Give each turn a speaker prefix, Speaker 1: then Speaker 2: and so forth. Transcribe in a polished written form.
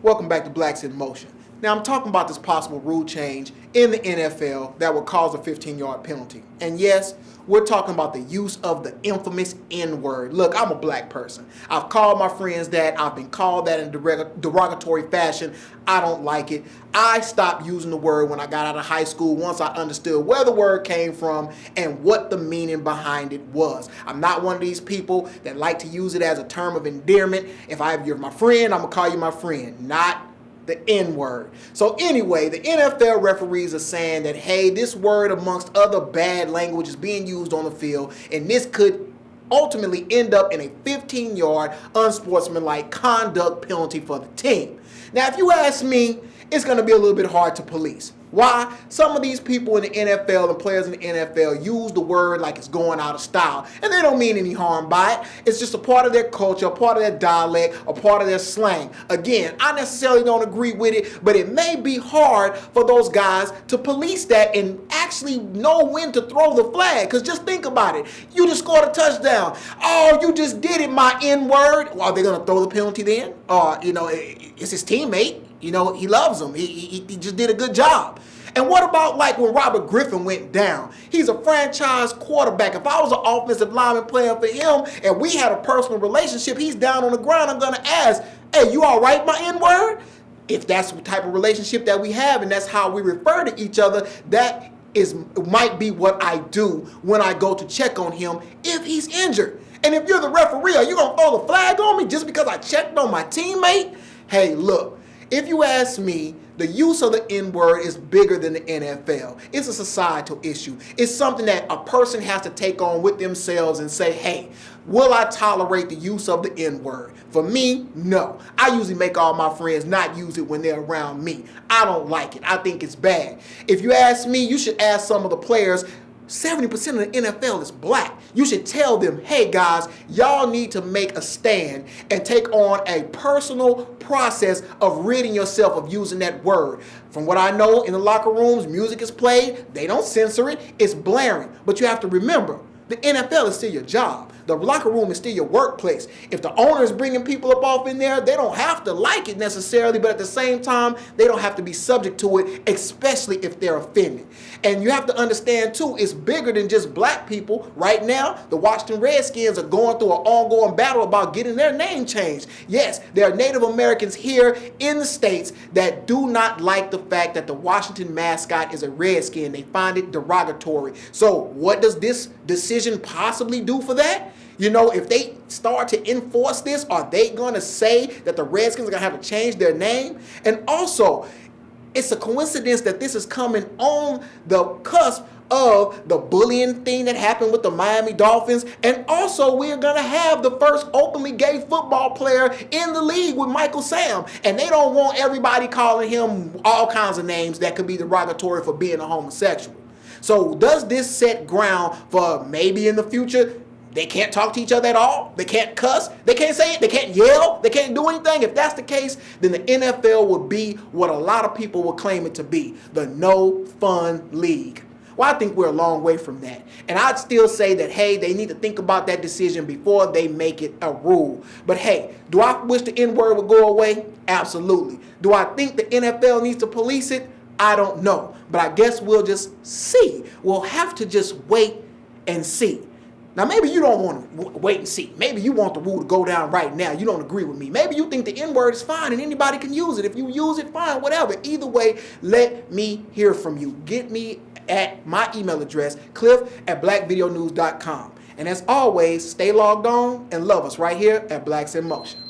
Speaker 1: Welcome back to Blacks in Motion. Now I'm talking about this possible rule change in the NFL that would cause a 15-yard penalty. And yes, we're talking about the use of the infamous N-word. Look, I'm a black person. I've called my friends that. I've been called that in derogatory fashion. I don't like it. I stopped using the word when I got out of high school once I understood where the word came from and what the meaning behind it was. I'm not one of these people that like to use it as a term of endearment. If you're my friend, I'm going to call you my friend, not the N-word. So anyway, the NFL referees are saying that, hey, this word amongst other bad language is being used on the field, and this could ultimately end up in a 15-yard unsportsmanlike conduct penalty for the team. Now, if you ask me, it's going to be a little bit hard to police. Why? Some of these people in the NFL and players in the NFL use the word like it's going out of style, and they don't mean any harm by it. It's just a part of their culture, a part of their dialect, a part of their slang. Again, I necessarily don't agree with it, but it may be hard for those guys to police that and actually know when to throw the flag. Because just think about it. You just scored a touchdown. Oh, you just did it, my N-word. Well, are they going to throw the penalty then? Or, it's his teammate. He loves him. He just did a good job. And what about like when Robert Griffin went down? He's a franchise quarterback. If I was an offensive lineman playing for him and we had a personal relationship, he's down on the ground, I'm going to ask, hey, you all right, my N-word? If that's the type of relationship that we have and that's how we refer to each other, that might be what I do when I go to check on him if he's injured. And if you're the referee, are you going to throw the flag on me just because I checked on my teammate? Hey, look. If you ask me, the use of the N-word is bigger than the NFL. It's a societal issue. It's something that a person has to take on with themselves and say, hey, will I tolerate the use of the N-word? For me, no. I usually make all my friends not use it when they're around me. I don't like it. I think it's bad. If you ask me, you should ask some of the players. 70% of the NFL is black. You should tell them, hey guys, y'all need to make a stand and take on a personal process of ridding yourself of using that word. From what I know, in the locker rooms, music is played. They don't censor it. It's blaring. But you have to remember, the NFL is still your job. The locker room is still your workplace. If the owner is bringing people up off in there, they don't have to like it necessarily, but at the same time, they don't have to be subject to it, especially if they're offended. And you have to understand, too, it's bigger than just black people. Right now, the Washington Redskins are going through an ongoing battle about getting their name changed. Yes, there are Native Americans here in the States that do not like the fact that the Washington mascot is a Redskin. They find it derogatory. So what does this decision possibly do for that? If they start to enforce this, are they going to say that the Redskins are going to have to change their name? And also, it's a coincidence that this is coming on the cusp of the bullying thing that happened with the Miami Dolphins. And also, we're going to have the first openly gay football player in the league with Michael Sam. And they don't want everybody calling him all kinds of names that could be derogatory for being a homosexual. So does this set ground for maybe in the future they can't talk to each other at all? They can't cuss? They can't say it? They can't yell? They can't do anything? If that's the case, then the NFL would be what a lot of people will claim it to be, the no fun league. Well, I think we're a long way from that. And I'd still say that, hey, they need to think about that decision before they make it a rule. But hey, do I wish the N-word would go away? Absolutely. Do I think the NFL needs to police it? I don't know. But I guess we'll just see. We'll have to just wait and see. Now, maybe you don't want to wait and see. Maybe you want the rule to go down right now. You don't agree with me. Maybe you think the N-word is fine and anybody can use it. If you use it, fine, whatever. Either way, let me hear from you. Get me at my email address, cliff@blackvideonews.com. And as always, stay logged on and love us right here at Blacks in Motion.